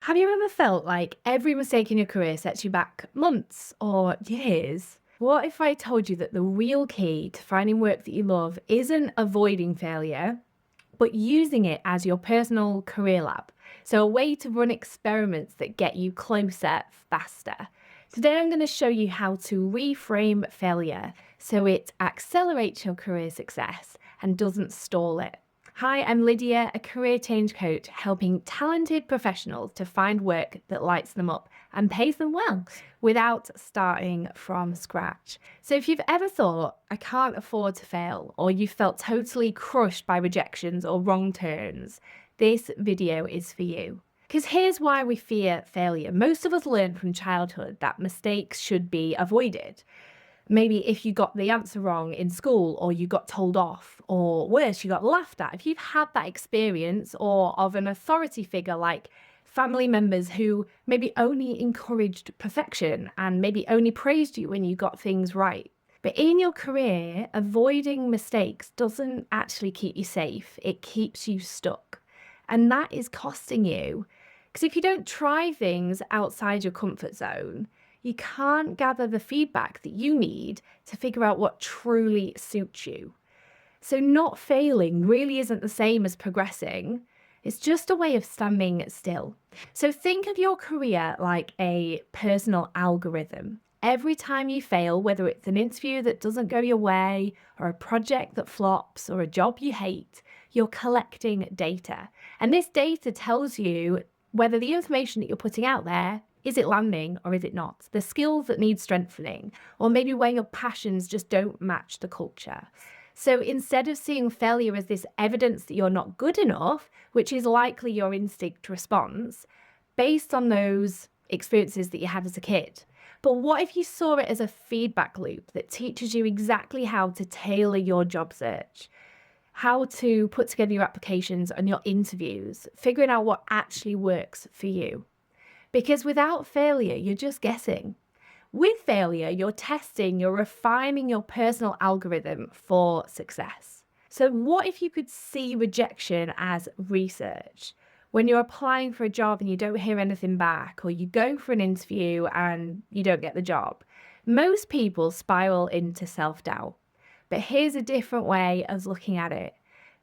Have you ever felt like every mistake in your career sets you back months or years? What if I told you that the real key to finding work that you love isn't avoiding failure, but using it as your personal career lab? So, a way to run experiments that get you closer faster. Today, I'm going to show you how to reframe failure so it accelerates your career success and doesn't stall it. Hi, I'm Lydia, a career change coach helping talented professionals to find work that lights them up and pays them well without starting from scratch. So, if you've ever thought, I can't afford to fail, or you felt totally crushed by rejections or wrong turns, this video is for you. Because here's why we fear failure. Most of us learn from childhood that mistakes should be avoided. Maybe if you got the answer wrong in school, or you got told off, or worse, you got laughed at. If you've had that experience, or of an authority figure like family members who maybe only encouraged perfection and maybe only praised you when you got things right. But in your career, avoiding mistakes doesn't actually keep you safe, it keeps you stuck. And that is costing you. Because if you don't try things outside your comfort zone, you can't gather the feedback that you need to figure out what truly suits you. So, not failing really isn't the same as progressing. It's just a way of standing still. So, think of your career like a personal algorithm. Every time you fail, whether it's an interview that doesn't go your way, or a project that flops, or a job you hate, you're collecting data. And this data tells you whether the information that you're putting out there, is it landing or is it not? The skills that need strengthening, or maybe where your passions just don't match the culture. So instead of seeing failure as this evidence that you're not good enough, which is likely your instinct response, based on those experiences that you had as a kid. But what if you saw it as a feedback loop that teaches you exactly how to tailor your job search? How to put together your applications and your interviews, figuring out what actually works for you. Because without failure, you're just guessing. With failure, you're testing, you're refining your personal algorithm for success. So, what if you could see rejection as research? When you're applying for a job and you don't hear anything back, or you go for an interview and you don't get the job, most people spiral into self doubt. But here's a different way of looking at it.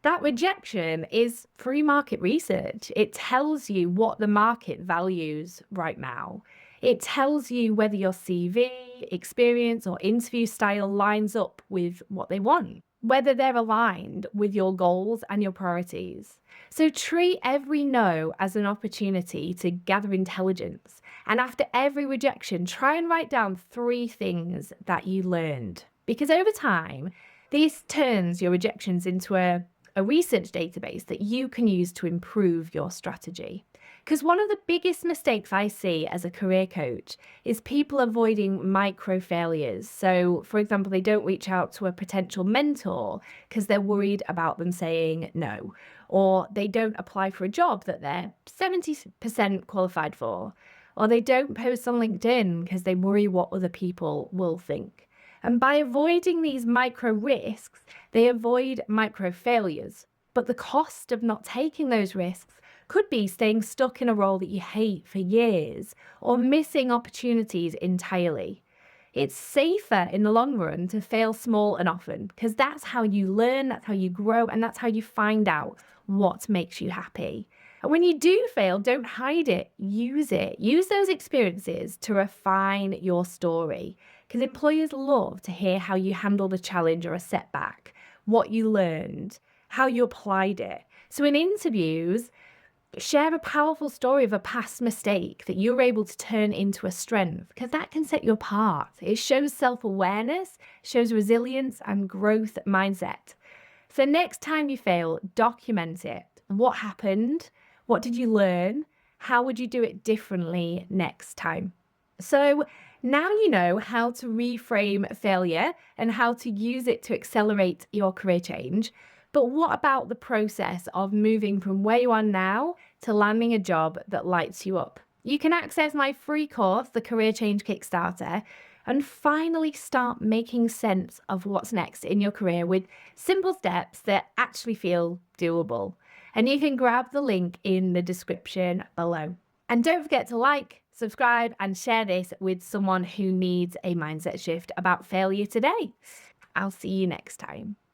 That rejection is free market research. It tells you what the market values right now. It tells you whether your CV, experience, or interview style lines up with what they want, whether they're aligned with your goals and your priorities. So treat every no as an opportunity to gather intelligence. And after every rejection, try and write down 3 things that you learned. Because over time, this turns your rejections into a research database that you can use to improve your strategy. Because one of the biggest mistakes I see as a career coach is people avoiding micro failures. So, for example, they don't reach out to a potential mentor because they're worried about them saying no, or they don't apply for a job that they're 70% qualified for, or they don't post on LinkedIn because they worry what other people will think. And by avoiding these micro risks, they avoid micro failures. But the cost of not taking those risks could be staying stuck in a role that you hate for years, or missing opportunities entirely. It's safer in the long run to fail small and often, because that's how you learn, that's how you grow, and that's how you find out what makes you happy. And when you do fail, don't hide it, use it. Use those experiences to refine your story, because employers love to hear how you handled a challenge or a setback, what you learned, how you applied it. So in interviews, share a powerful story of a past mistake that you were able to turn into a strength, because that can set you apart. It shows self-awareness, shows resilience and growth mindset. So next time you fail, document it. What happened? What did you learn? How would you do it differently next time? So now you know how to reframe failure and how to use it to accelerate your career change. But what about the process of moving from where you are now to landing a job that lights you up? You can access my free course, the Career Change Kickstarter, and finally start making sense of what's next in your career with simple steps that actually feel doable. And you can grab the link in the description below. And don't forget to like, subscribe, and share this with someone who needs a mindset shift about failure today. I'll see you next time.